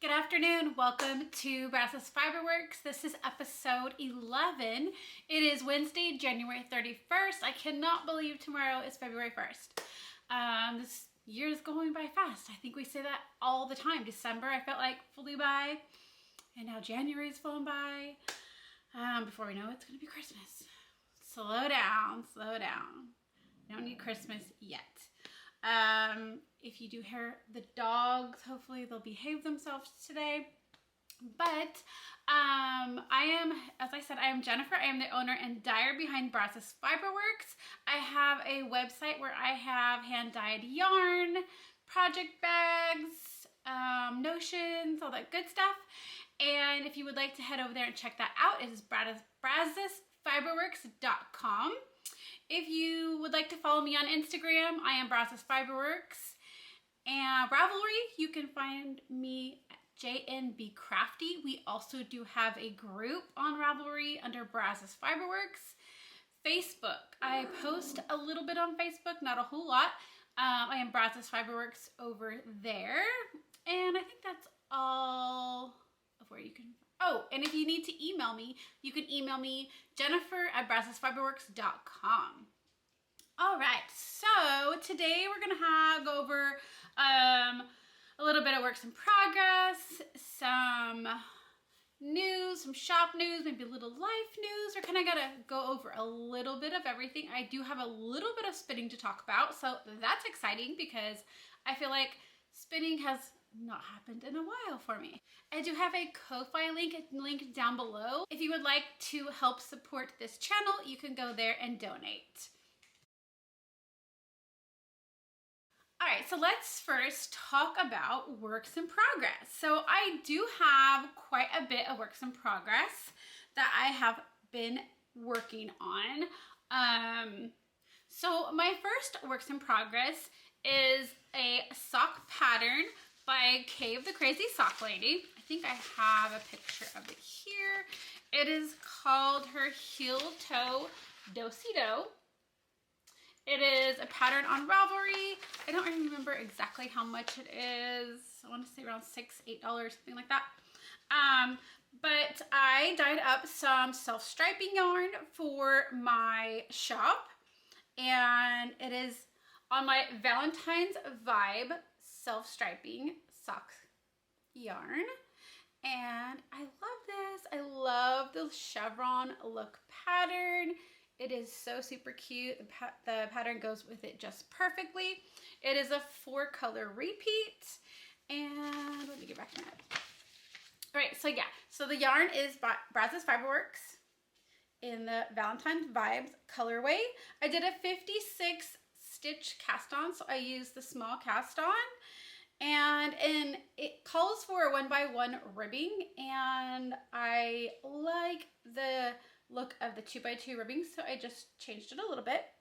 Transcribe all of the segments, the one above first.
Good afternoon. Welcome to Brazos Fiberworks. This is episode 11. It is Wednesday, January 31st. I cannot believe tomorrow is February 1st. This year is going by fast. I think we say that all the time. December, I felt like flew by, and now January is flown by. Before we know it, it's going to be Christmas. Slow down, slow down. We don't need Christmas yet. If you do hear the dogs, hopefully they'll behave themselves today. But as I said, I am Jennifer. I am the owner and dyer behind Brazos Fiberworks. I have a website where I have hand-dyed yarn, project bags, notions, all that good stuff. And if you would like to head over there and check that out, it is brazosfiberworks.com. If you would like to follow me on Instagram, I am Brazos Fiberworks. And Ravelry, you can find me at JNB Crafty. We also do have a group on Ravelry under Brazos Fiberworks. Facebook, I post a little bit on Facebook, not a whole lot. I am Brazos Fiberworks over there. And I think that's all of where you can. Oh, and if you need to email me, you can email me jennifer@brazosfiberworks.com. All right, so today we're gonna go over a little bit of works in progress, some news, some shop news, maybe a little life news. We're kind of gonna go over a little bit of everything. I do have a little bit of spinning to talk about, so that's exciting because I feel like spinning has not happened in a while for me. I do have a Ko-Fi link down below. If you would like to help support this channel, you can go there and donate. All right, so let's first talk about works in progress. So I do have quite a bit of works in progress that I have been working on. So my first works in progress is a sock pattern by Cave the Crazy Sock Lady. I think I have a picture of it here. It is called her Heel Toe Do-Si-Do. It is a pattern on Ravelry. I don't even remember exactly how much it is. I want to say around $6, $8, something like that. But I dyed up some self-striping yarn for my shop. And it is on my Valentines vibe self-striping sock yarn. And I love this. I love the chevron look pattern. It is so super cute. The pattern goes with it just perfectly. It is a 4-color repeat. And let me get back to my notes. All right, so yeah. So the yarn is Brazos Fiberworks in the Valentine's Vibes colorway. I did a 56 stitch cast on, so I used the small cast on. And it calls for a 1x1 ribbing, and I like the look of the 2x2 ribbing, so I just changed it a little bit.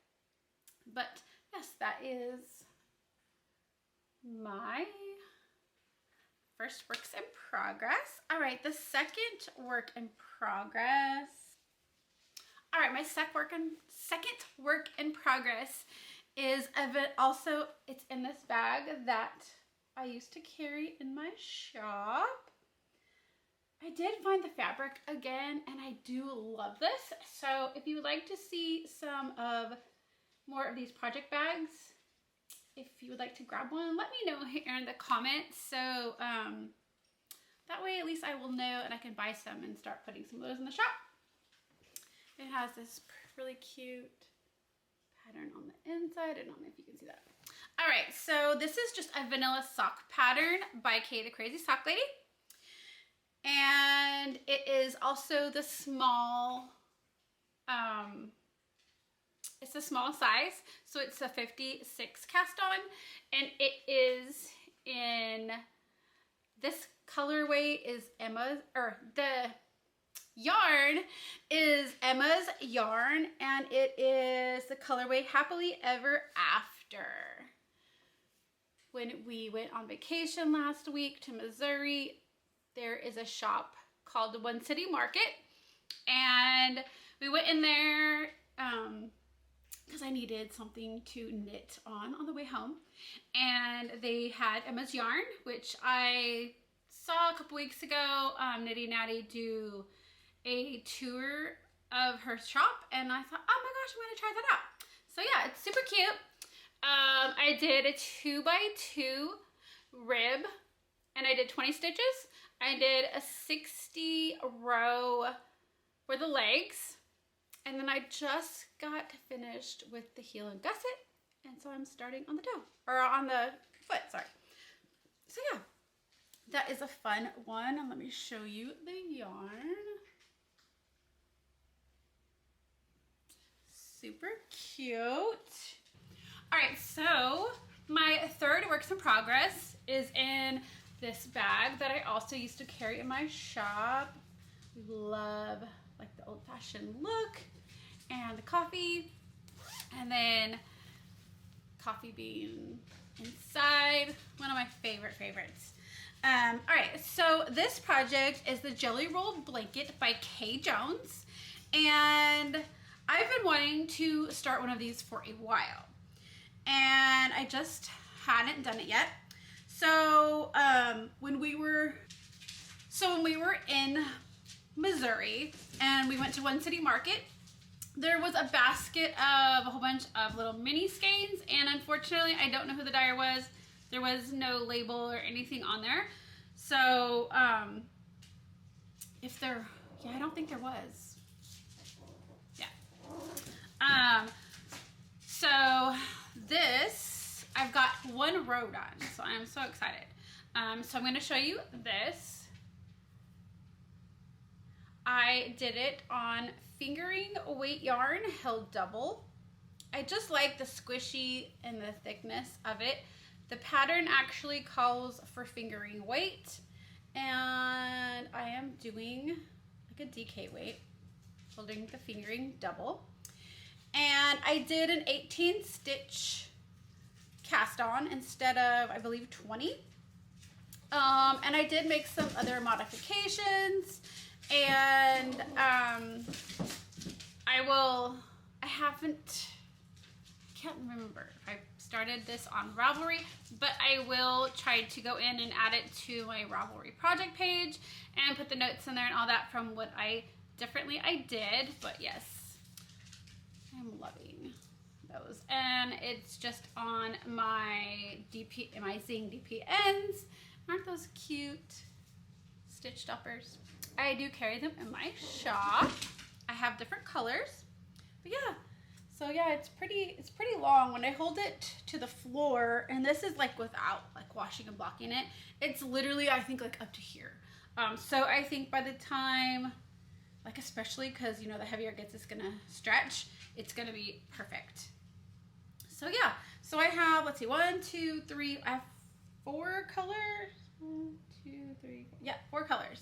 But yes, that is my first works in progress. All right, the second work in progress. All right, my second work in progress is also, it's in this bag that I used to carry in my shop. I did find the fabric again, and I do love this. So if you would like to see more of these project bags, if you would like to grab one, let me know here in the comments. So that way at least I will know and I can buy some and start putting some of those in the shop. It has this really cute pattern on the inside. I don't know if you can see that. All right, so this is just a vanilla sock pattern by Kay the Crazy Sock Lady. And it is also the small, it's a small size. So it's a 56 cast on, and it is in, this colorway is Emma's, or the yarn is Emma's yarn, and it is the colorway Happily Ever After. When we went on vacation last week to Missouri, there is a shop called the One City Market, and we went in there because I needed something to knit on the way home, and they had Emma's yarn, which I saw a couple weeks ago Nitty Natty do a tour of her shop, and I thought, oh my gosh, I'm gonna try that out. So yeah, it's super cute. I did a 2x2 rib, and I did 20 stitches. I did a 60 row for the legs, and then I just got finished with the heel and gusset, and so I'm starting on the toe, or on the foot, sorry. So yeah, that is a fun one. And let me show you the yarn. Super cute. All right, so my third works in progress is in this bag that I also used to carry in my shop. We love like the old-fashioned look and the coffee, and then coffee bean inside. One of my favorites. All right, so this project is the Jelly Roll Blanket by Kay Jones, and I've been wanting to start one of these for a while, and I just hadn't done it yet. So when we were in Missouri and we went to One City Market, there was a basket of a whole bunch of little mini skeins, and unfortunately I don't know who the dyer was. There was no label or anything on there. So I don't think there was. Yeah. So this, I've got one row done, so I'm so excited. So I'm going to show you this. I did it on fingering weight yarn held double. I just like the squishy and the thickness of it. The pattern actually calls for fingering weight, and I am doing like a DK weight, holding the fingering double. And I did an 18 stitch cast on instead of, I believe, 20. And I did make some other modifications, and can't remember if I started this on Ravelry, but I will try to go in and add it to my Ravelry project page and put the notes in there and all that from what I did. But yes, I'm loving those, and it's just on my Zing DPNs. Aren't those cute stitch stoppers? I do carry them in my shop. I have different colors, but yeah. So yeah, it's pretty long. When I hold it to the floor, and this is like without like washing and blocking it, it's literally, I think, like up to here. So I think by the time, like, especially because, you know, the heavier it gets, it's gonna stretch, it's gonna be perfect. So yeah, so I have, let's see, 1, 2, 3, I have 4 colors. 1, 2, 3, 4. Yeah, 4 colors.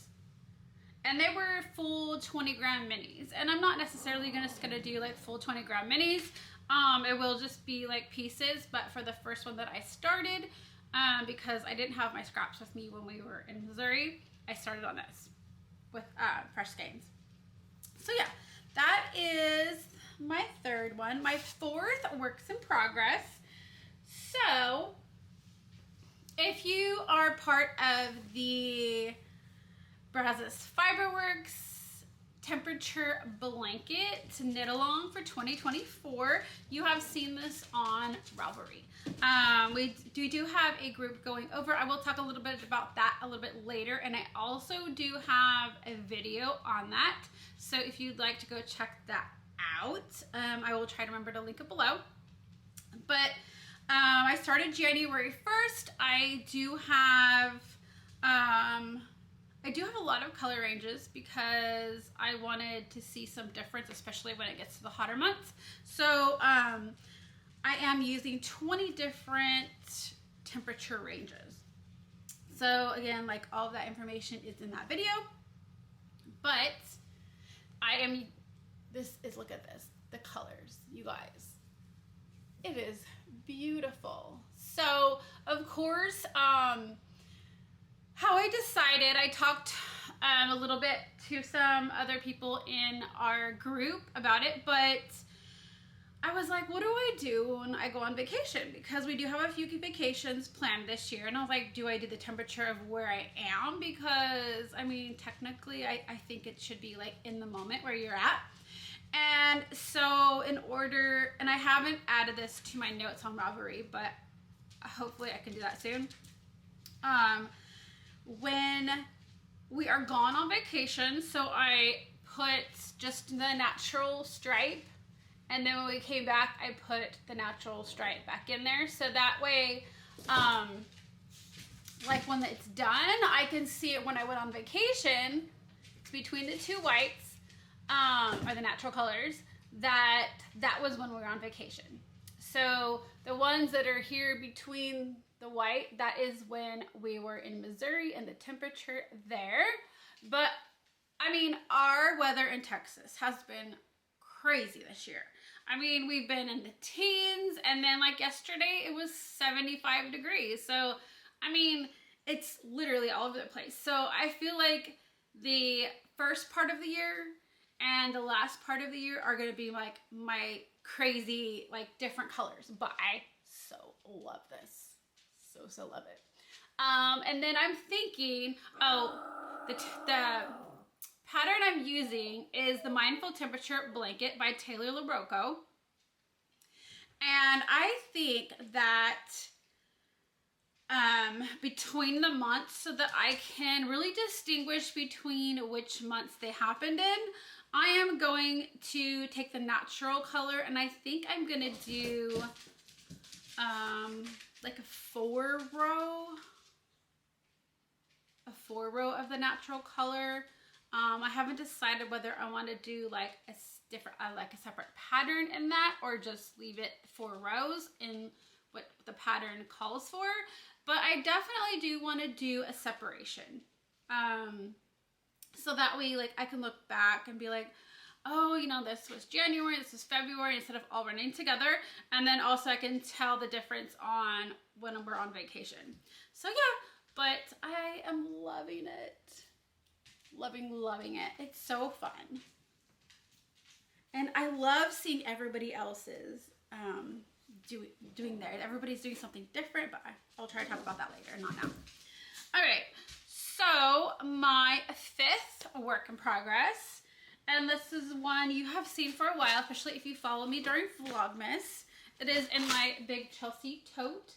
And they were full 20-gram minis. And I'm not necessarily just gonna do like full 20-gram minis. It will just be like pieces, but for the first one that I started, because I didn't have my scraps with me when we were in Missouri, I started on this with fresh skeins. So yeah, that is my third one. My fourth works in progress. So if you are part of the Brazos Fiberworks temperature blanket knit along for 2024, you have seen this on Ravelry. We do have a group going over. I will talk a little bit about that a little bit later, and I also do have a video on that. So if you'd like to go check that out, I will try to remember to link it below. But I started January 1st. I do have a lot of color ranges because I wanted to see some difference, especially when it gets to the hotter months. So I am using 20 different temperature ranges. So again, like, all of that information is in that video. But look at this, the colors, you guys. It is beautiful. So of course, how I decided, I talked a little bit to some other people in our group about it, but I was like, what do I do when I go on vacation? Because we do have a few vacations planned this year. And I was like, do I do the temperature of where I am? Because, I mean, technically, I think it should be like in the moment where you're at. And so in order, and I haven't added this to my notes on Ravelry, but hopefully I can do that soon. When we are gone on vacation, so I put just the natural stripe. And then when we came back, I put the natural stripe back in there. So that way, like when it's done, I can see it when I went on vacation between the two whites, or the natural colors, that was when we were on vacation. So the ones that are here between the white, that is when we were in Missouri and the temperature there. But I mean, our weather in Texas has been crazy this year. I mean, we've been in the teens, and then like yesterday it was 75 degrees. So, I mean, it's literally all over the place. So I feel like the first part of the year and the last part of the year are going to be like my crazy, like different colors. But I so love this. So love it. And then I'm thinking, the pattern I'm using is the Mindful Temperature Blanket by LaRocco. And I think that between the months, so that I can really distinguish between which months they happened in, I am going to take the natural color, and I think I'm going to do like a four row of the natural color. I haven't decided whether I want to do like a separate pattern in that, or just leave it 4 rows in what the pattern calls for. But I definitely do want to do a separation. So that way, like, I can look back and be like, oh, you know, this was January, this was February, instead of all running together. And then also I can tell the difference on when we're on vacation. So yeah, but I am loving it. Loving it. It's so fun. And I love seeing everybody else's doing theirs. Everybody's doing something different, but I'll try to talk about that later, not now. All right, so my 5th work in progress, and this is one you have seen for a while, especially if you follow me during Vlogmas. It is in my big Chelsea tote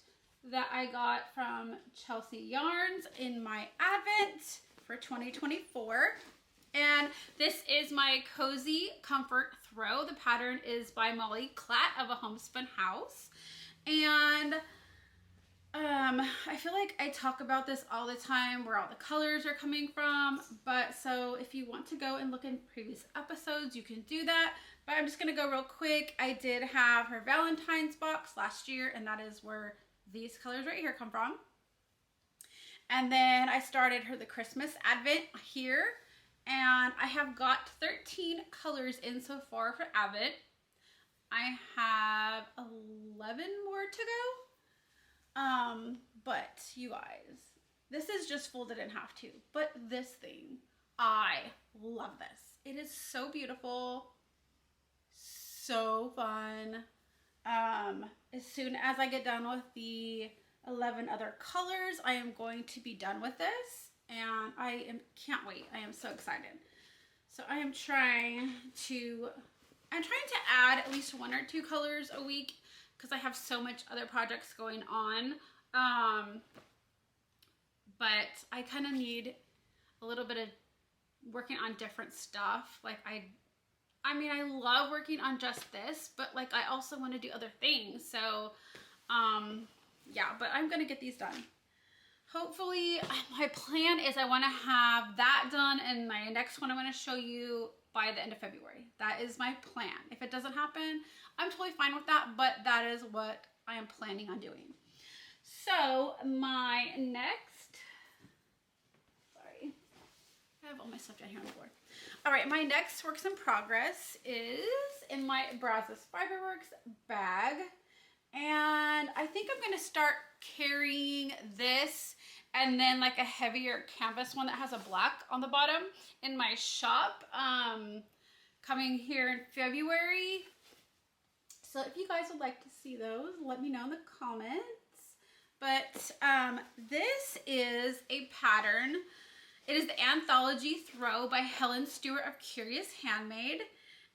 that I got from Chelsea Yarns in my Advent for 2024. And this is my Cozy Comfort Throw. The pattern is by Molly Klatt of a Homespun House. And I feel like I talk about this all the time, where all the colors are coming from. But so if you want to go and look in previous episodes, you can do that. But I'm just going to go real quick. I did have her Valentines box last year, and that is where these colors right here come from. And then I started her the Christmas Advent here. And I have got 13 colors in so far for Advent. I have 11 more to go. But you guys, this is just folded in half too. But this thing, I love this. It is so beautiful. So fun. As soon as I get done with the 11 other colors, I am going to be done with this. And can't wait. I am so excited. So I am trying to add at least 1 or 2 colors a week, because I have so much other projects going on. But I kind of need a little bit of working on different stuff. Like I mean, I love working on just this, but like I also want to do other things. So, yeah, but I'm going to get these done. Hopefully, my plan is I want to have that done, and my next one I want to show you by the end of February. That is my plan. If it doesn't happen, I'm totally fine with that, but that is what I am planning on doing. So, my next, sorry, I have all my stuff down here on the board. All right, my next works in progress is in my Brazos Fiberworks bag. And I think I'm going to start carrying this and then like a heavier canvas one that has a black on the bottom in my shop coming here in February. So if you guys would like to see those, let me know in the comments. But this is a pattern. It is the Anthology Throw by Helen, Stewart of Curious Handmade.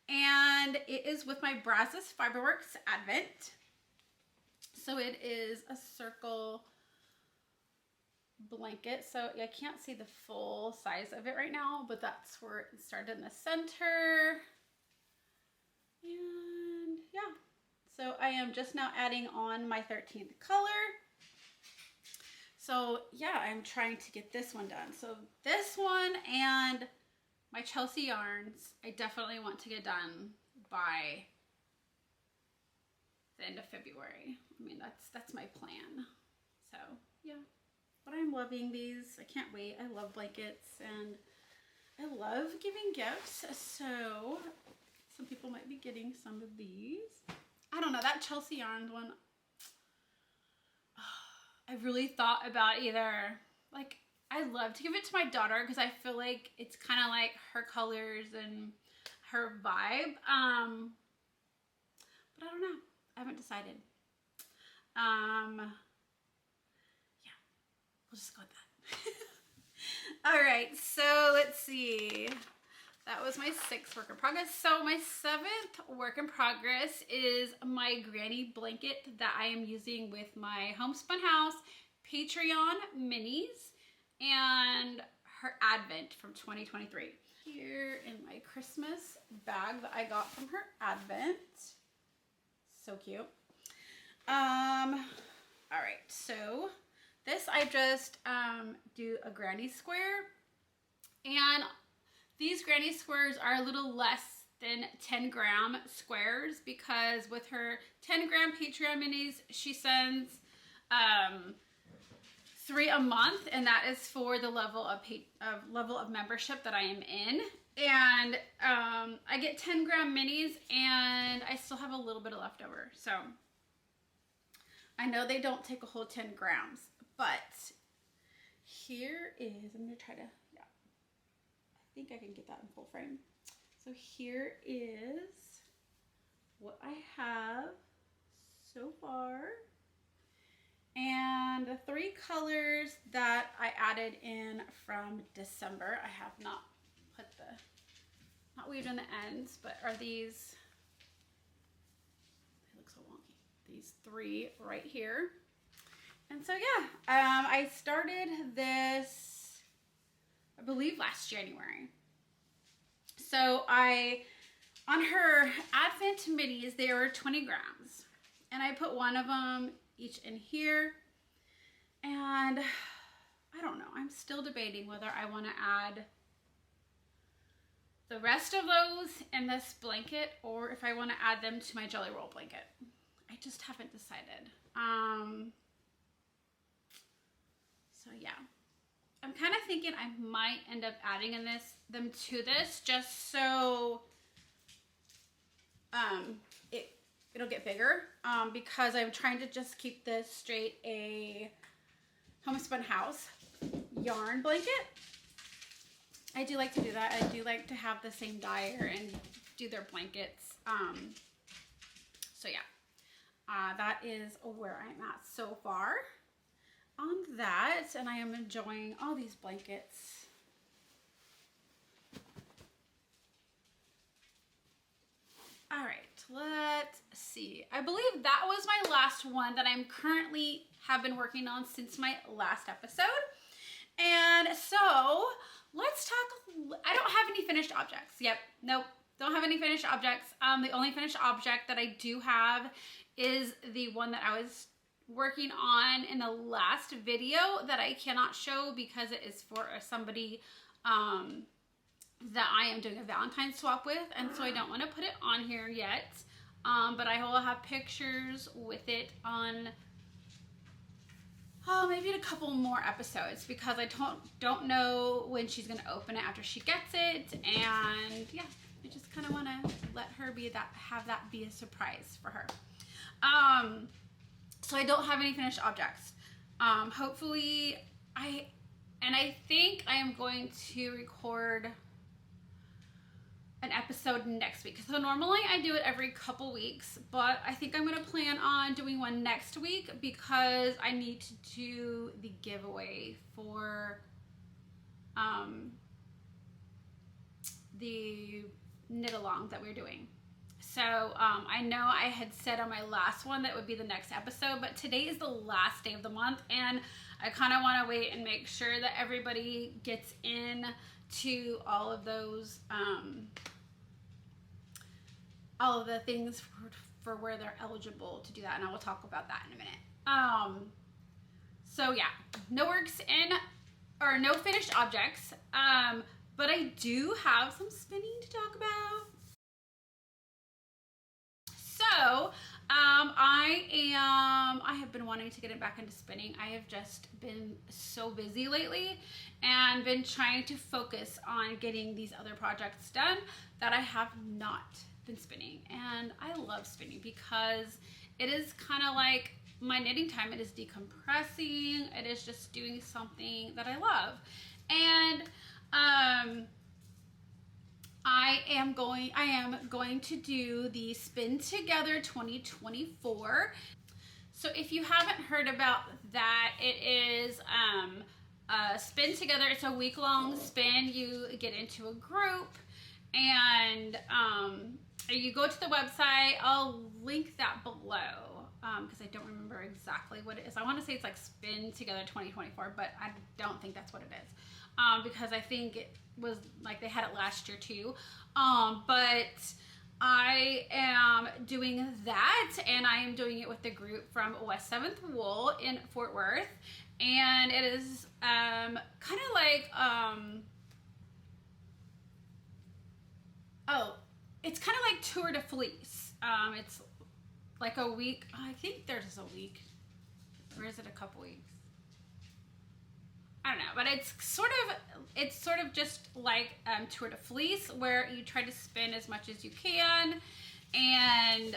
And it is with my Brazos Fiberworks Advent. So it is a circle blanket. So I can't see the full size of it right now, but that's where it started in the center. And yeah, so I am just now adding on my 13th color. So yeah, I'm trying to get this one done. So this one and my Chelsea yarns, I definitely want to get done by the end of February. I mean, that's my plan. So yeah, but I'm loving these. I can't wait. I love blankets and I love giving gifts. So some people might be getting some of these. I don't know, that Chelsea yarn one, I really thought about either, like, I'd love to give it to my daughter because I feel like it's kind of like her colors and her vibe. But I don't know. I haven't decided. Yeah, we'll just go with that. All right, so let's see. That was my 6th work in progress. So my 7th work in progress is my granny blanket that I am using with my Homespun House Patreon minis and her Advent from 2023. Here in my Christmas bag that I got from her Advent. So cute. All right, so this I just do a granny square, and these granny squares are a little less than 10 gram squares because with her 10 gram Patreon minis, she sends 3 a month, and that is for the level of membership that I am in. And I get 10 gram minis, and I still have a little bit of leftover. So I know they don't take a whole 10 grams, but here is, I'm gonna try to, I think I can get that in full frame. So here is what I have so far. And the 3 colors that I added in from December, I have not put not weaved in the ends, but are these, they look so wonky. These 3 right here. And so yeah, I started this, I believe last January. So on her Advent minis, they were 20 grams. And I put one of them each in here. And I don't know, I'm still debating whether I want to add the rest of those in this blanket or if I want to add them to my Jelly Roll blanket. I just haven't decided. So yeah. I'm kind of thinking I might end up adding them to this just so it'll get bigger because I'm trying to just keep this straight a Homespun House yarn blanket. I do like to do that. I do like to have the same dyer and do their blankets. So yeah, that is where I'm at so far on that, and I am enjoying all these blankets. All right, let's see. I believe that was my last one that I'm currently have been working on since my last episode. And so let's talk, I don't have any finished objects. Yep, nope, don't have any finished objects. The only finished object that I do have is the one that I was working on in the last video that I cannot show because it is for somebody that I am doing a Valentine swap with, and so I don't want to put it on here yet, but I will have pictures with it on maybe in a couple more episodes because I don't know when she's going to open it after she gets it, and yeah, I just kind of want to let her have that be a surprise for her. So I don't have any finished objects. Hopefully I think I am going to record an episode next week. So normally I do it every couple weeks, but I think I'm going to plan on doing one next week because I need to do the giveaway for the knit along that we're doing. So I know I had said on my last one that would be the next episode, but today is the last day of the month, and I kind of want to wait and make sure that everybody gets in to all of those all of the things for where they're eligible to do that, and I will talk about that in a minute. So yeah, no works in, or no finished objects, but I do have some spinning to talk about. So I have been wanting to get back into spinning. I have just been so busy lately and been trying to focus on getting these other projects done that I have not been spinning. And I love spinning because it is kind of like my knitting time. It is decompressing. It is just doing something that I love. And I am going to do the Spin Together 2024. So if you haven't heard about that, it is Spin Together. It's a week-long spin. You get into a group, and you go to the website. I'll link that below because I don't remember exactly what it is. I want to say it's like Spin Together 2024, but I don't think that's what it is because I think it was like they had it last year too. But I am doing that, and I am doing it with the group from West 7th Wool in Fort Worth, and it is kind of like it's kind of like Tour de Fleece. It's like a week. I think there's a week, or is it a couple weeks? I don't know, but it's sort of just like Tour de Fleece, where you try to spin as much as you can, and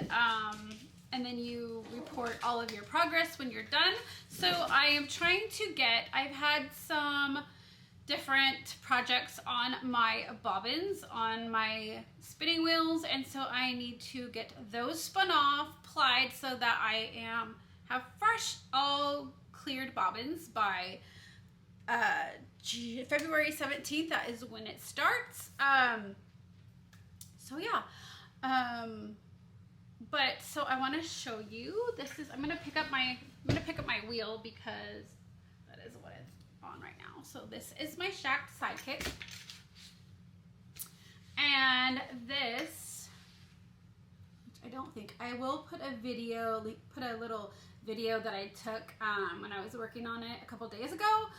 then you report all of your progress when you're done. So I am trying to I've had some different projects on my bobbins, on my spinning wheels, and so I need to get those spun off, plied, so that I have fresh, all cleared bobbins by February 17th. That is when it starts. So yeah, but so I want to show you, I'm gonna pick up my wheel because that is what it's on right now. So this is my Shacked Sidekick, and this, I don't think I will put a little video that I took when I was working on it a couple days ago.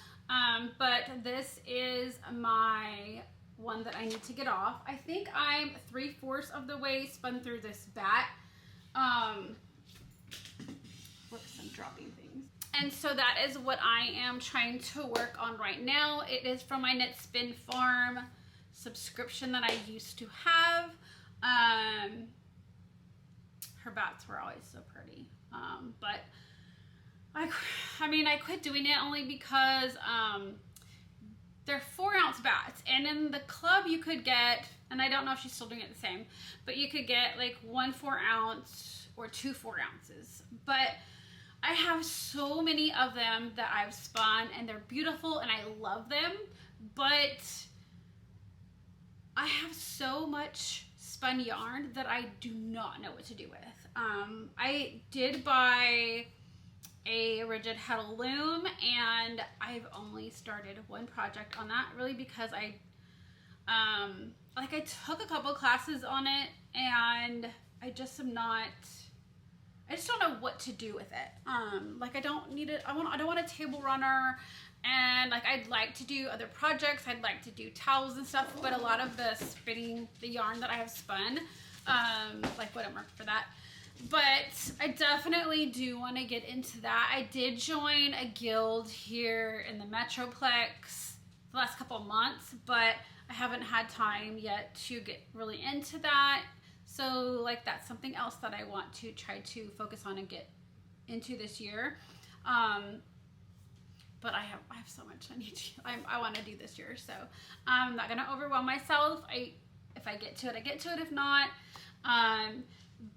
But this is my one that I need to get off. I think I'm 3/4 of the way spun through this bat. Whoops, I'm dropping things. And so that is what I am trying to work on right now. It is from my Knit Spin Farm subscription that I used to have. Her bats were always so pretty. But I quit doing it only because they're 4-ounce bats, and in the club you could get, and I don't know if she's still doing it the same, but you could get like 1 4-ounce or 2 4-ounces. But I have so many of them that I've spun, and they're beautiful and I love them, but I have so much spun yarn that I do not know what to do with. I did buy a rigid heddle loom, and I've only started one project on that, really because I took a couple classes on it, and I just don't know what to do with it. I don't need it. I don't want a table runner, and I'd like to do other projects. I'd like to do towels and stuff, but a lot of the yarn that I have spun, wouldn't work for that. But I definitely do want to get into that. I did join a guild here in the Metroplex the last couple of months, but I haven't had time yet to get really into that. So that's something else that I want to try to focus on and get into this year. But I have so much I want to do this year, so I'm not going to overwhelm myself. If I get to it, I get to it. If not,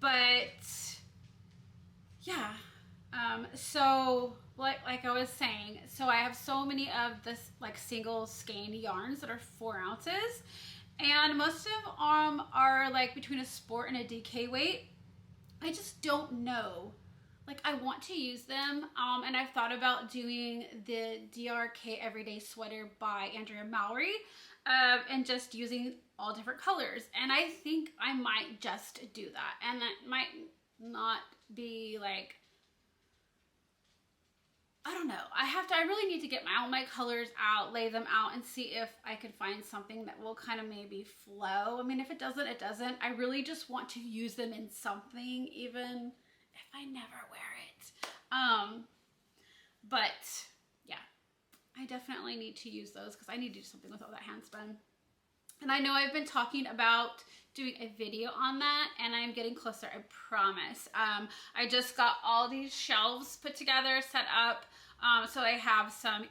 but yeah. So like I was saying, so I have so many of this like single skein yarns that are 4 ounces, and most of them are like between a sport and a DK weight. I just don't know. Like, I want to use them, and I've thought about doing the DRK Everyday Sweater by Andrea Mowry, and just using all different colors. And I think I might just do that. And that might not be like, I don't know. I really need to get all my colors out, lay them out, and see if I can find something that will kind of maybe flow. I mean, if it doesn't, it doesn't. I really just want to use them in something, even if I never wear it. But yeah, I definitely need to use those because I need to do something with all that hand spun. And I know I've been talking about doing a video on that, and I'm getting closer, I promise. I just got all these shelves put together, set up, so I have some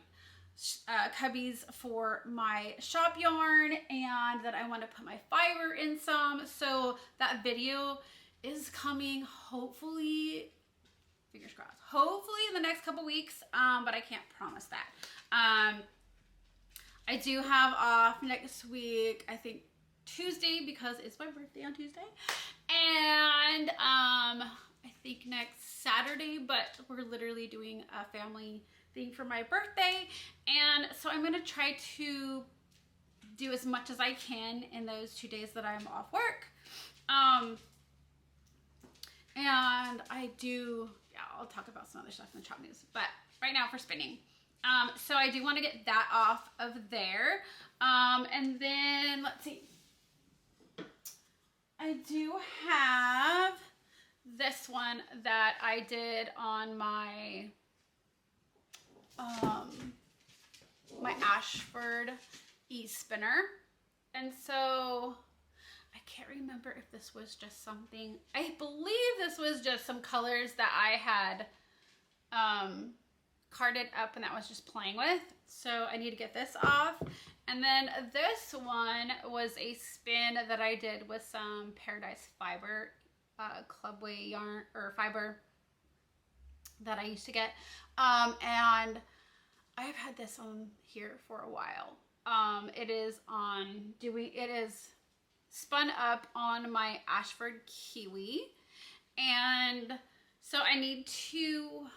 cubbies for my shop yarn, and then I want to put my fiber in some. So that video is coming, hopefully, fingers crossed, hopefully in the next couple weeks, but I can't promise that. I do have off next week, I think Tuesday, because it's my birthday on Tuesday, and I think next Saturday, but we're literally doing a family thing for my birthday, and so I'm gonna try to do as much as I can in those 2 days that I'm off work. And I do, yeah, I'll talk about some other stuff in the chop news, but right now for spinning. So I do want to get that off of there. And then let's see. I do have this one that I did on my my Ashford e-spinner. And so I can't remember if this was just something, I believe this was just some colors that I had carded up and that was just playing with. So I need to get this off. And then this one was a spin that I did with some Paradise Fiber clubway yarn or fiber that I used to get. And I've had this on here for a while. It is spun up on my Ashford Kiwi, and so I need to,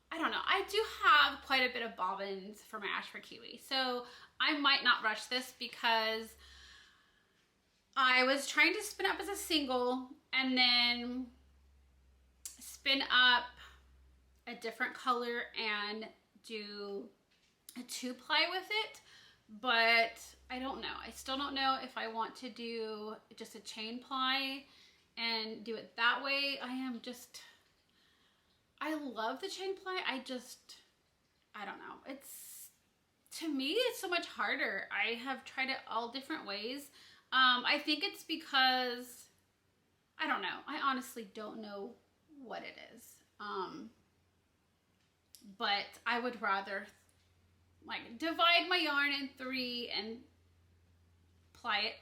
I don't know, I do have quite a bit of bobbins for my Ashford Kiwi, so I might not rush this because I was trying to spin up as a single and then spin up a different color and do a 2-ply with it, but I don't know. I still don't know if I want to do just a chain ply and do it that way. I love the chain ply. I don't know. To me, it's so much harder. I have tried it all different ways. I think it's because, I don't know. I honestly don't know what it is. But I would rather like divide my yarn in 3 and ply it,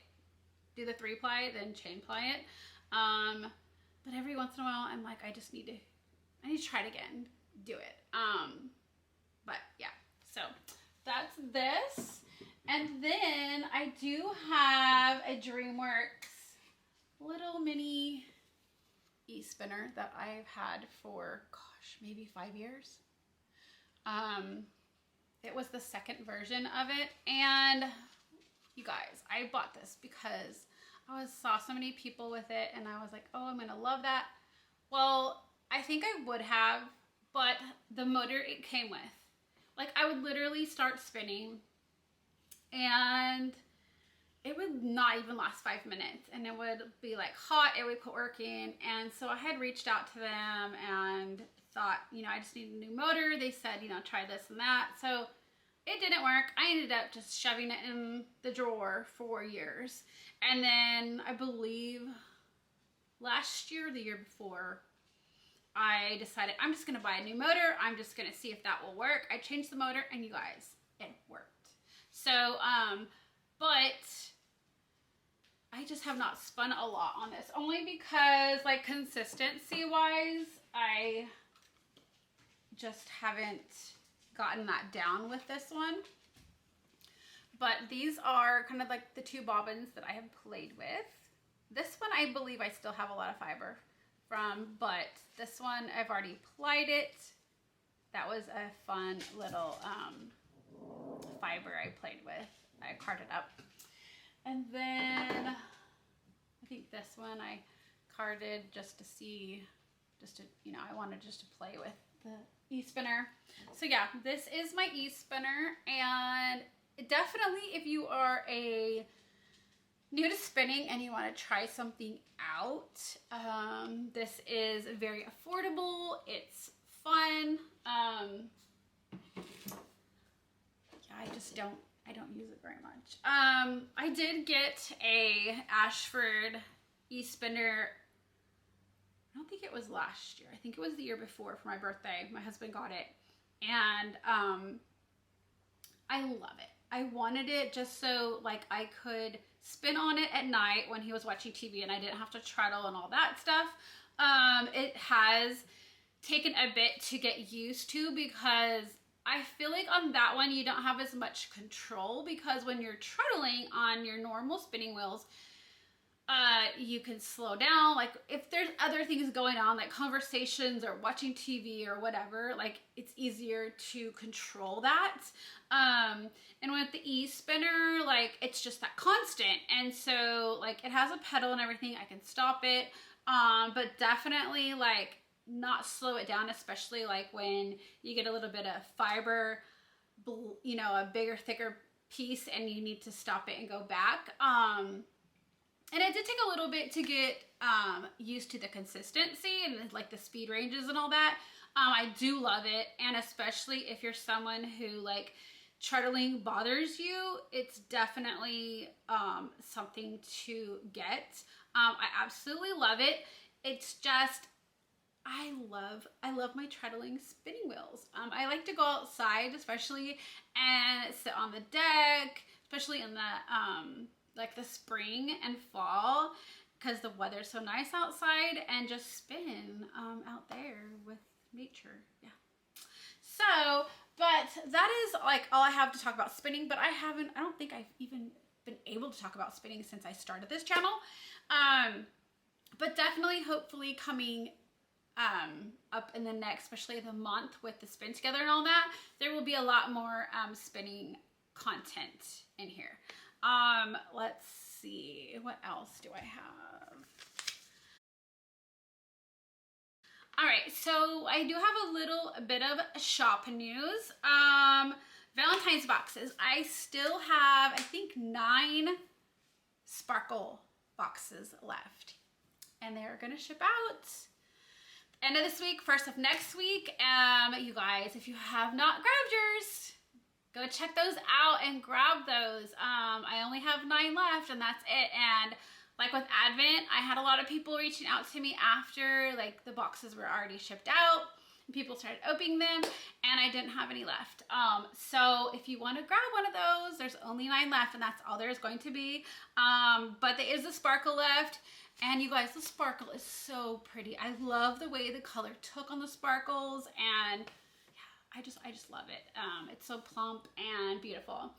do the 3-ply, then chain ply it. But every once in a while, I'm like, I need to try it again, do it. But yeah, so that's this. And then I do have a DreamWorks little mini e-spinner that I've had for, gosh, maybe 5 years. It was the second version of it, and you guys, I bought this because I saw so many people with it, and I was like, oh, I'm gonna love that. Well, I think I would have, but the motor it came with, like, I would literally start spinning, and it would not even last 5 minutes, and it would be like hot, it would quit working. And so I had reached out to them and thought, you know, I just need a new motor. They said, you know, try this and that. So it didn't work. I ended up just shoving it in the drawer for years. And then I believe last year, the year before, I decided I'm just going to buy a new motor. I'm just going to see if that will work. I changed the motor, and you guys, it worked. So, but I just have not spun a lot on this, only because like consistency wise, I just haven't gotten that down with this one. But these are kind of like the two bobbins that I have played with. This one I believe I still have a lot of fiber from, but this one I've already plied it. That was a fun little fiber I played with. I carded up. And then I think this one I carded just to see, you know, I wanted just to play with the e-spinner. So yeah, this is my e-spinner, and definitely if you are new to spinning and you want to try something out, this is very affordable. It's fun. Yeah, I don't use it very much. I did get a Ashford e-spinner. I don't think it was last year. I think it was the year before for my birthday. My husband got it, and I love it. I wanted it just so like I could spin on it at night when he was watching TV and I didn't have to treadle and all that stuff. It has taken a bit to get used to because I feel like on that one you don't have as much control, because when you're treadling on your normal spinning wheels, you can slow down. Like if there's other things going on, like conversations or watching TV or whatever, like it's easier to control that. And with the e-spinner, like it's just that constant. And so like it has a pedal and everything, I can stop it. But definitely like not slow it down, especially like when you get a little bit of fiber, you know, a bigger, thicker piece and you need to stop it and go back. And it did take a little bit to get used to the consistency and like the speed ranges and all that. I do love it, and especially if you're someone who like treadling bothers you, it's definitely something to get. I absolutely love it. It's just I love my treadling spinning wheels. I like to go outside, especially, and sit on the deck, especially in the like the spring and fall, because the weather's so nice outside, and just spin out there with nature. Yeah. So, but that is like all I have to talk about spinning, but I don't think I've even been able to talk about spinning since I started this channel. But definitely, hopefully coming up in the next, especially the month with the spin together and all that, there will be a lot more spinning content in here. Let's see, what else do I have? All right, so I do have a little bit of shop news. Valentine's boxes. I still have, I think, 9 sparkle boxes left, and they're gonna ship out end of this week, first of next week. You guys, if you have not grabbed yours, go check those out and grab those. I only have 9 left, and that's it. And like with Advent, I had a lot of people reaching out to me after like the boxes were already shipped out, and people started opening them, and I didn't have any left. So if you want to grab one of those, there's only 9 left, and that's all there's going to be. But there is a sparkle left. And you guys, the sparkle is so pretty. I love the way the color took on the sparkles, and yeah, I just love it. It's so plump and beautiful.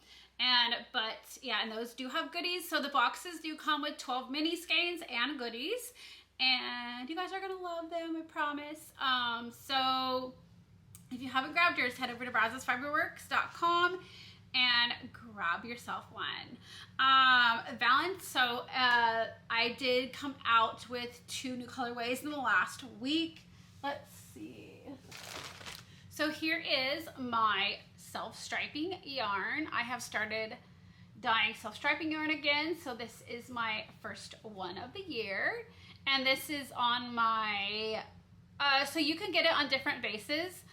But yeah, and those do have goodies. So the boxes do come with 12 mini skeins and goodies, and you guys are gonna love them, I promise. So if you haven't grabbed yours, head over to brazosfiberworks.com and grab yourself one. So I did come out with 2 new colorways in the last week. Let's see. So here is my self-striping yarn. I have started dyeing self-striping yarn again, so this is my first one of the year, and this is on my so you can get it on different bases.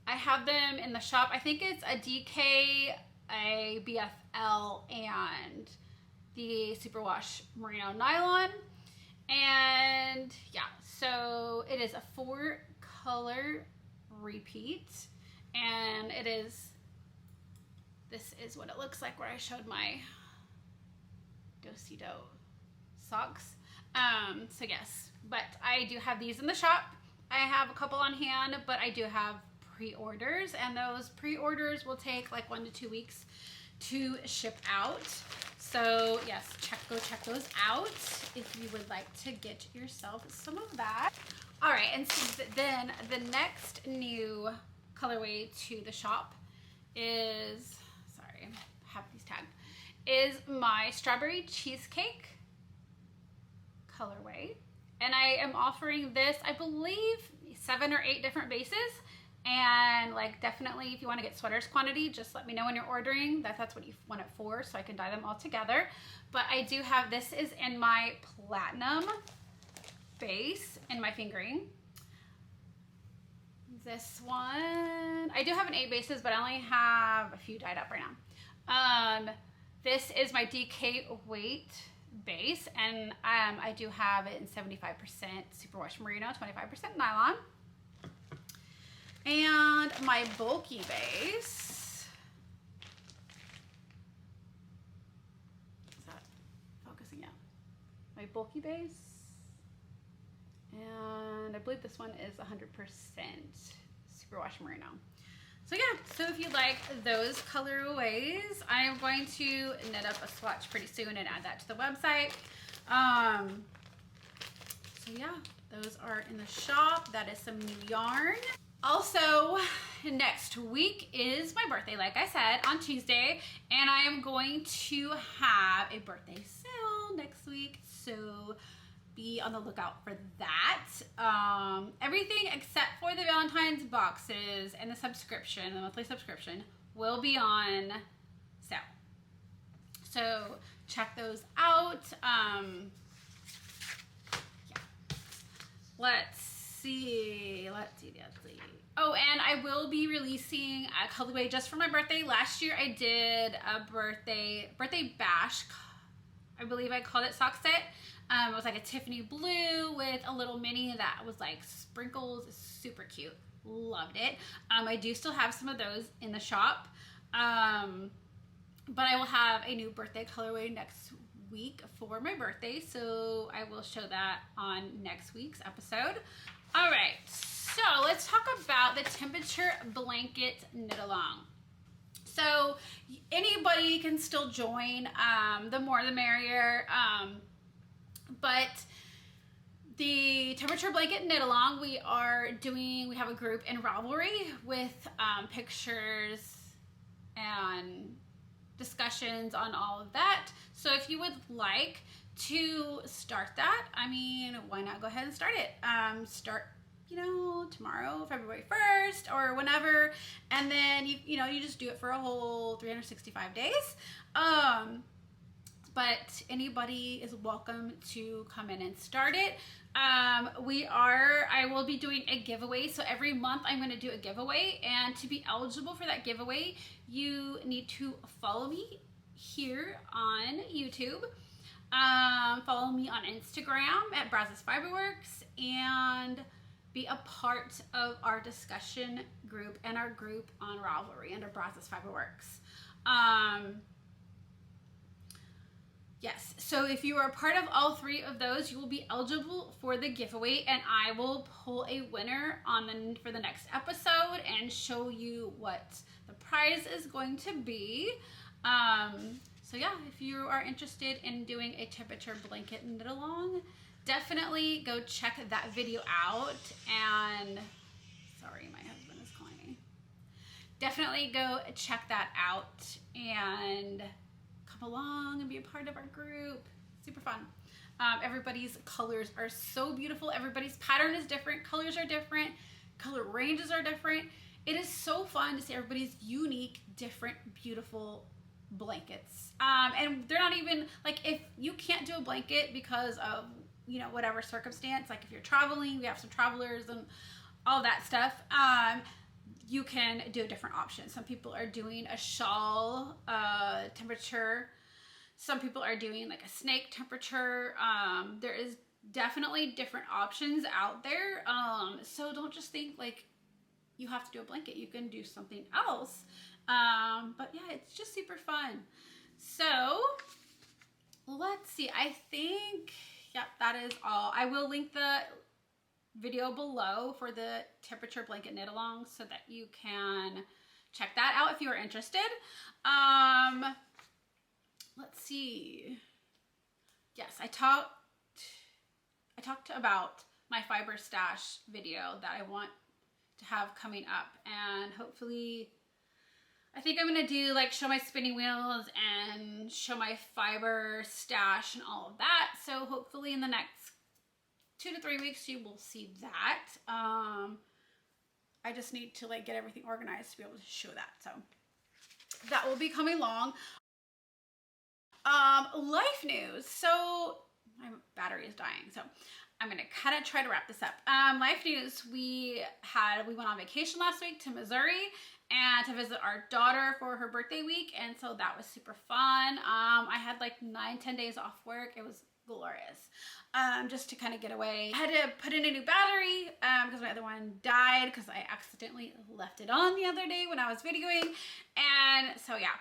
I have them in the shop. I think it's a DK, a BFL, and the Superwash Merino Nylon. And yeah, so it is a 4-color repeat, and this is what it looks like where I showed my do-si-do socks. So yes, but I do have these in the shop. I have a couple on hand, but I do have pre-orders, and those pre-orders will take like 1 to 2 weeks to ship out. So yes, go check those out if you would like to get yourself some of that. All right, and so then the next new colorway to the shop is, sorry, I have these tagged, is my strawberry cheesecake colorway. And I am offering this, I believe, 7 or 8 different bases. And like, definitely if you want to get sweaters quantity, just let me know when you're ordering that that's what you want it for, so I can dye them all together. But I do have, this is in my platinum base in my fingering. This one, I do have an 8 bases, but I only have a few dyed up right now. This is my DK weight base, and I do have it in 75% superwash merino, 25% nylon. And my bulky base, is that focusing out? My bulky base, and I believe this one is 100% superwash merino. So yeah, so if you like those colorways, I am going to knit up a swatch pretty soon and add that to the website. So yeah, those are in the shop. That is some new yarn. Also, next week is my birthday, like I said, on Tuesday, and I am going to have a birthday sale next week, so be on the lookout for that. Everything except for the Valentine's boxes and the subscription, the monthly subscription, will be on sale. So check those out. Yeah. Let's see. Oh, and I will be releasing a colorway just for my birthday. Last year I did a birthday bash. I believe I called it sock set. It was like a Tiffany blue with a little mini that was like sprinkles. Super cute. Loved it. I do still have some of those in the shop. But I will have a new birthday colorway next week for my birthday, so I will show that on next week's episode. All right, so let's talk about the temperature blanket knit along. So anybody can still join, the more the merrier, but the temperature blanket knit along, we have a group in Ravelry with pictures and discussions on all of that. So if you would like to start that, I mean, why not go ahead and start it? Start, you know, tomorrow, February 1st, or whenever, and then you just do it for a whole 365 days. But anybody is welcome to come in and start it. I will be doing a giveaway. So every month I'm going to do a giveaway, and to be eligible for that giveaway, you need to follow me here on YouTube. Follow me on Instagram at Brazos Fiberworks, and be a part of our discussion group and our group on Ravelry under Brazos Fiberworks. Yes, so if you are part of all 3 of those, you will be eligible for the giveaway, and I will pull a winner for the next episode and show you what the prize is going to be. So yeah, if you are interested in doing a temperature blanket knit along, definitely go check that video out. And sorry, my husband is calling me. Definitely go check that out and come along and be a part of our group. Super fun. Everybody's colors are so beautiful. Everybody's pattern is different. Colors are different. Color ranges are different. It is so fun to see everybody's unique, different, beautiful blankets. And they're not even, like, if you can't do a blanket because of, whatever circumstance, like if you're traveling, we have some travelers and all that stuff, you can do a different option. Some people are doing a shawl temperature. Some people are doing like a snake temperature. There is definitely different options out there. So don't just think like you have to do a blanket. You can do something else. But yeah, it's just super fun. So let's see. I think, yep, that is all. I will link the video below for the temperature blanket knit along so that you can check that out if you are interested. Let's see. Yes, I talked about my fiber stash video that I want to have coming up, and hopefully I think I'm gonna do like show my spinning wheels and show my fiber stash and all of that. So hopefully in the next 2 to 3 weeks you will see that. I just need to like get everything organized to be able to show that. So that will be coming along. Life news. So my battery is dying, so I'm gonna kind of try to wrap this up. Life news, we went on vacation last week to Missouri and to visit our daughter for her birthday week, and so that was super fun. I had like 9-10 days off work. It was glorious. Just to kind of get away. I had to put in a new battery because my other one died because I accidentally left it on the other day when I was videoing, and so yeah.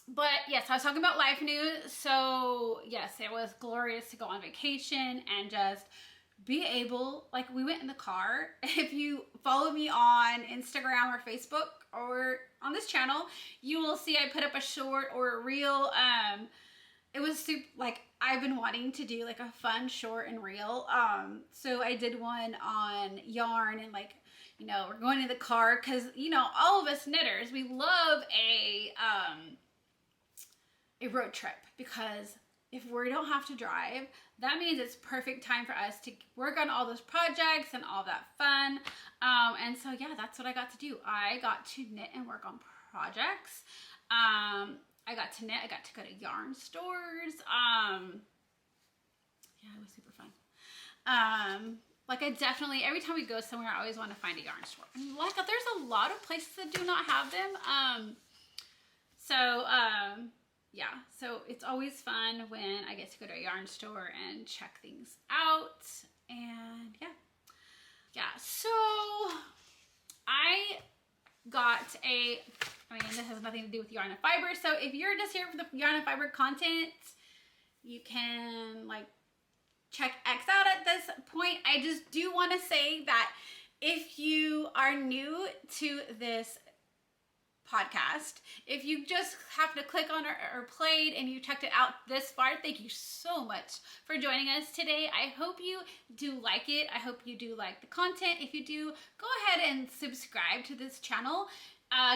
But yes, I was talking about life news. So yes, it was glorious to go on vacation and just be able, like we went in the car. If you follow me on Instagram or Facebook or on this channel, you will see I put up a short or a reel. It was super, like I've been wanting to do like a fun short and reel. So I did one on yarn and like, you know, we're going in the car because, you know, all of us knitters, we love a road trip, because if we don't have to drive, that means it's perfect time for us to work on all those projects and all that fun. And so yeah, that's what I got to do. I got to knit and work on projects. I got to knit, I got to go to yarn stores. Yeah, it was super fun. Like I definitely, every time we go somewhere, I always want to find a yarn store. And like there's a lot of places that do not have them. Yeah, so it's always fun when I get to go to a yarn store and check things out, and yeah, so I got I mean, this has nothing to do with yarn and fiber, so if you're just here for the yarn and fiber content, you can like check X out at this point. I just do want to say that if you are new to this podcast, if you just happen to click on or played and you checked it out this far, thank you so much for joining us today. I hope you do like it. I hope you do like the content. If you do, go ahead and subscribe to this channel.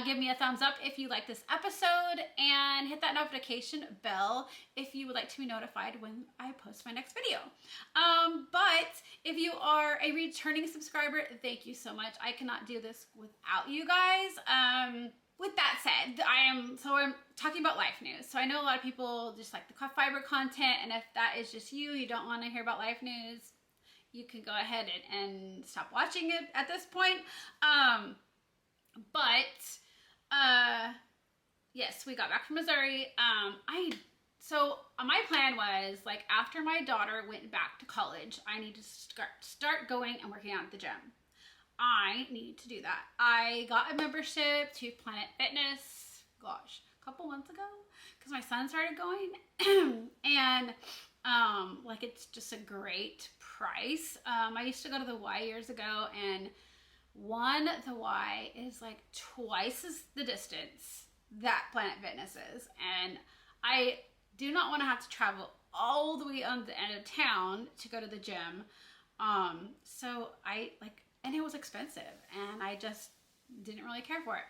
Give me a thumbs up if you like this episode, and hit that notification bell if you would like to be notified when I post my next video. But if you are a returning subscriber, thank you so much. I cannot do this without you guys. With that said, I'm talking about life news. So I know a lot of people just like the fiber content, and if that is just you don't want to hear about life news, you can go ahead and stop watching it at this point. Yes, we got back from Missouri. So my plan was like after my daughter went back to college, I need to start going and working out at the gym. I need to do that. I got a membership to Planet Fitness, gosh, a couple months ago, because my son started going, and like it's just a great price. I used to go to the Y years ago, and the Y is like twice as the distance that Planet Fitness is, and I do not want to have to travel all the way on the end of town to go to the gym. So I like. And it was expensive, and I just didn't really care for it.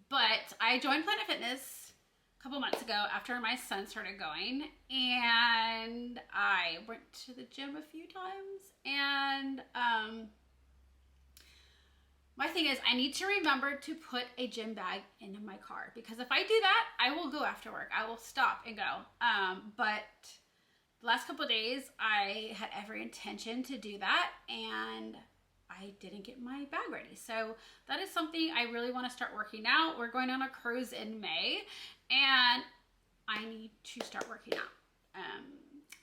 But I joined Planet Fitness a couple months ago after my son started going, and I went to the gym a few times, and my thing is I need to remember to put a gym bag in my car, because if I do that, I will go after work. I will stop and go. But the last couple of days, I had every intention to do that, and I didn't get my bag ready. So that is something I really want to start working out. We're going on a cruise in May, and I need to start working out.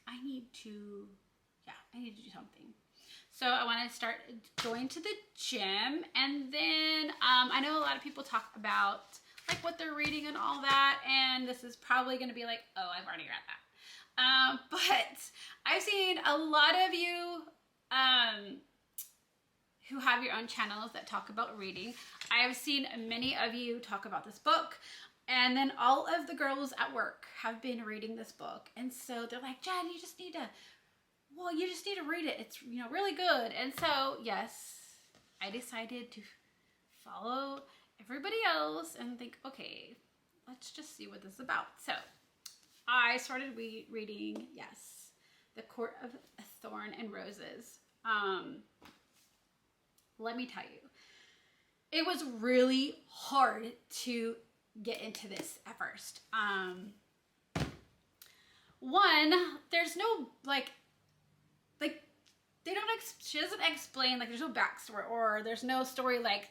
I need to do something. So I want to start going to the gym, and then I know a lot of people talk about like what they're reading and all that. And this is probably going to be like, oh, I've already read that. But I've seen a lot of you who have your own channels that talk about reading. I have seen many of you talk about this book, and then all of the girls at work have been reading this book. And so they're like, Jen, you just need to read it. It's, you know, really good. And so, yes, I decided to follow everybody else and think, okay, let's just see what this is about. So I started reading, yes, The Court of Thorn and Roses. Let me tell you, it was really hard to get into this at first. One, there's no, she doesn't explain, like, there's no backstory, or there's no story, like,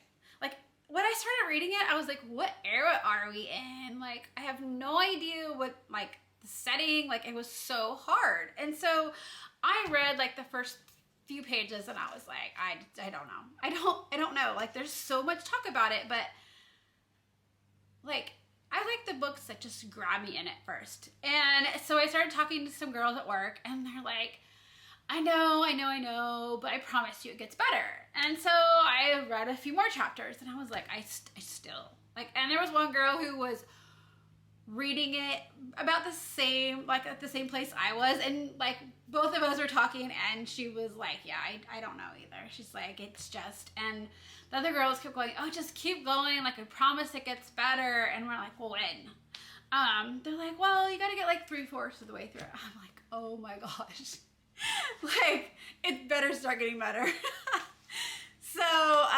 when I started reading it, I was like, what era are we in? Like, I have no idea what, like, the setting, like, it was so hard. And so I read, like, the first few pages, and I was like, I don't know. I don't know. Like, there's so much talk about it, but, like, I like the books that just grab me in at first. And so I started talking to some girls at work, and they're like, I know, but I promise you it gets better. And so I read a few more chapters, and I was like, I still, like, and there was one girl who was reading it about the same, like, at the same place I was, and, like, both of us were talking, and she was like, yeah, I don't know either. She's like, it's just, and the other girls kept going, oh, just keep going, like, I promise it gets better. And we're like, well, when? They're like, well, you gotta get like 3/4 of the way through it. I'm like, oh my gosh. Like, it better start getting better. So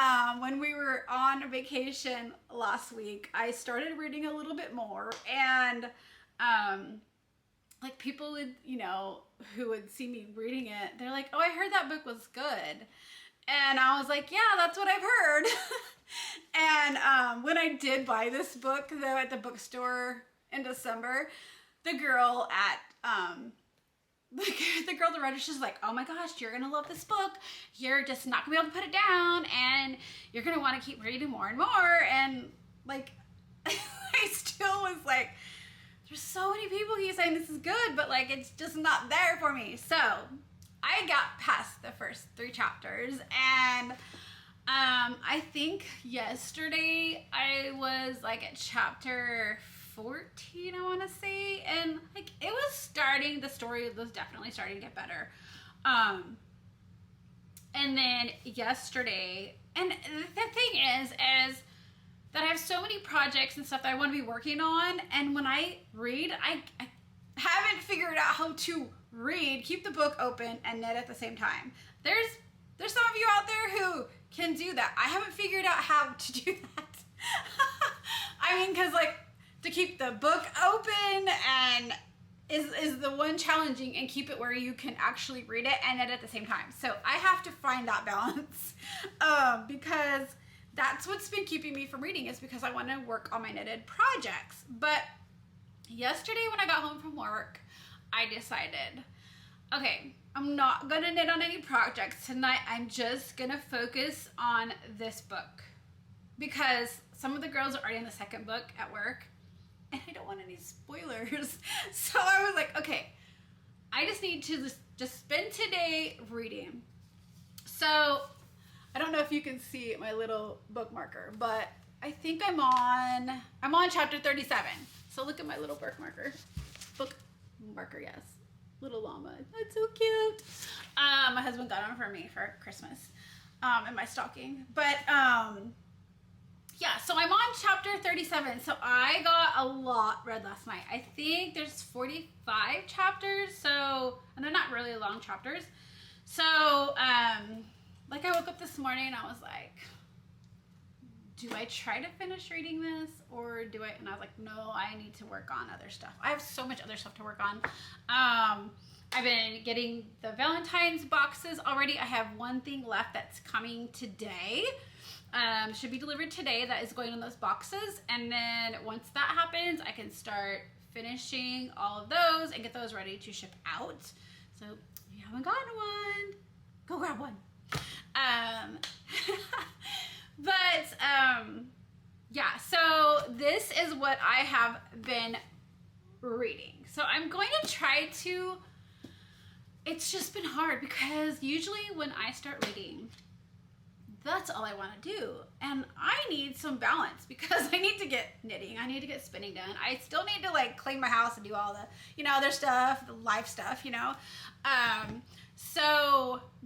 when we were on vacation last week, I started reading a little bit more, and like, people would, you know, who would see me reading it, they're like, oh, I heard that book was good. And I was like, yeah, that's what I've heard. And when I did buy this book, though, at the bookstore in December, the girl at the girl at the register is like, oh my gosh, you're gonna love this book. You're just not gonna be able to put it down, and you're gonna want to keep reading more and more. And, like, I still was like, there's so many people keep saying this is good, but, like, it's just not there for me. So I got past the first 3 chapters, and I think yesterday I was, like, at chapter 14, I want to say, and, like, it was starting, the story was definitely starting to get better. And then yesterday, and the thing is that I have so many projects and stuff that I want to be working on, and when I read, I haven't figured out how to read, keep the book open, and knit at the same time. There's some of you out there who can do that. I haven't figured out how to do that. I mean, because, like, to keep the book open and is the one challenging, and keep it where you can actually read it and knit at the same time. So I have to find that balance, because that's what's been keeping me from reading, is because I want to work on my knitted projects. But yesterday when I got home from work, I decided, okay, I'm not gonna knit on any projects tonight. I'm just gonna focus on this book, because some of the girls are already in the second book at work, and I don't want any spoilers. So I was like, okay, I just need to just spend today reading. So I don't know if you can see my little bookmarker, but I think I'm on chapter 37. So look at my little bookmarker, yes. Little llama. That's so cute. My husband got them for me for Christmas in my stocking. But yeah, so I'm on chapter 37. So I got a lot read last night. I think there's 45 chapters, so, and they're not really long chapters. So like, I woke up this morning and I was like, do I try to finish reading this, or do I, and I was like, no, I need to work on other stuff. I have so much other stuff to work on. I've been getting the Valentines boxes already. I have one thing left that's coming today. Should be delivered today. That is going in those boxes. And then once that happens, I can start finishing all of those and get those ready to ship out. So if you haven't gotten one, go grab one. But yeah, so this is what I have been reading. So I'm going to try to, it's just been hard because usually when I start reading, that's all I want to do. And I need some balance because I need to get knitting. I need to get spinning done. I still need to like clean my house and do all the, you know, other stuff, the life stuff, you know.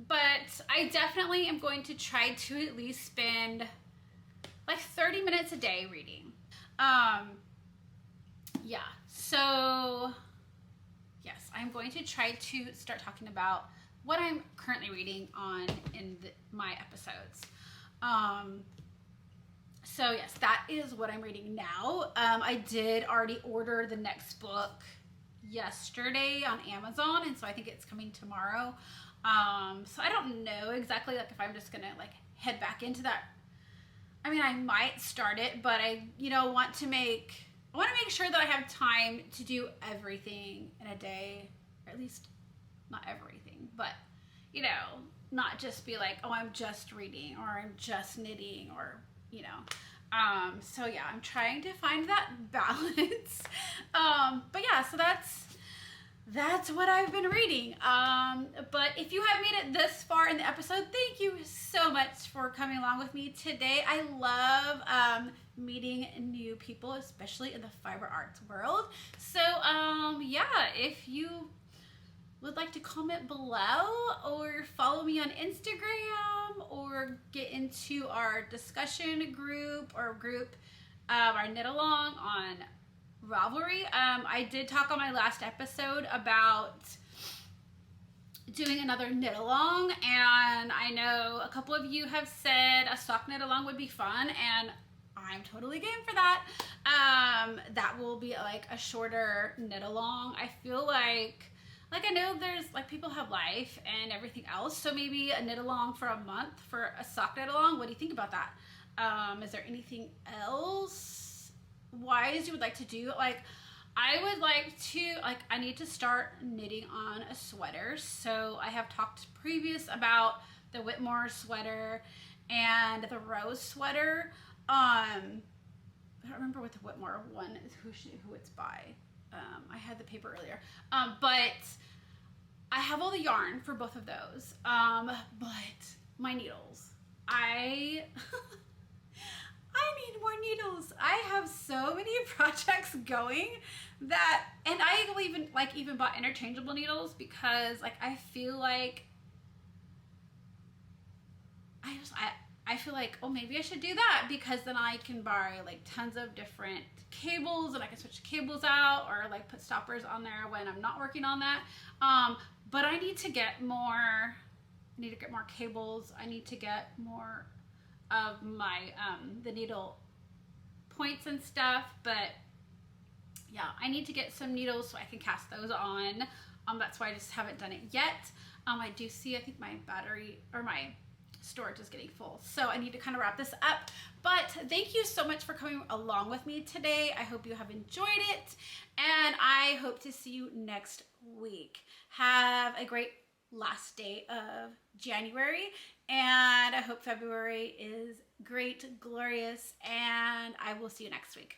But I definitely am going to try to at least spend like 30 minutes a day reading. Yeah, so yes, I'm going to try to start talking about what I'm currently reading on in my episodes. So yes, that is what I'm reading now. I did already order the next book yesterday on Amazon, and so I think it's coming tomorrow. So I don't know exactly like if I'm just gonna like head back into that. I mean, I might start it, but I want to make sure that I have time to do everything in a day, or at least not everything, but not just be like, oh, I'm just reading or I'm just knitting or so yeah, I'm trying to find that balance. But yeah, so that's what I've been reading. But if you have made it this far in the episode, thank you so much for coming along with me today. I love meeting new people, especially in the fiber arts world. So yeah, if you would like to comment below or follow me on Instagram or get into our discussion group or our knit along on Ravelry. I did talk on my last episode about doing another knit along, and I know a couple of you have said a sock knit along would be fun, and I'm totally game for that. That will be like a shorter knit along. I feel like I know there's like people have life and everything else, so maybe a knit along for a month for a sock knit along. What do you think about that? Is there anything else wise you would like to do? Like, I would like to, I need to start knitting on a sweater. So I have talked previous about the Whitmore sweater and the Rose sweater. I don't remember what the Whitmore one is, who it's by. I had the paper earlier, but I have all the yarn for both of those. But my needles, I need more needles. I have so many projects going that, and I even bought interchangeable needles because I feel like I feel like, oh, maybe I should do that because then I can buy like tons of different cables and I can switch the cables out or like put stoppers on there when I'm not working on that. But I need to get more cables. I need to get more of my the needle points and stuff, but yeah, I need to get some needles so I can cast those on. That's why I just haven't done it yet. I do see, I think my battery or my storage is getting full, so I need to kind of wrap this up. But thank you so much for coming along with me today. I hope you have enjoyed it, and I hope to see you next week. Have a great last day of January, and I hope February is great, glorious, and I will see you next week.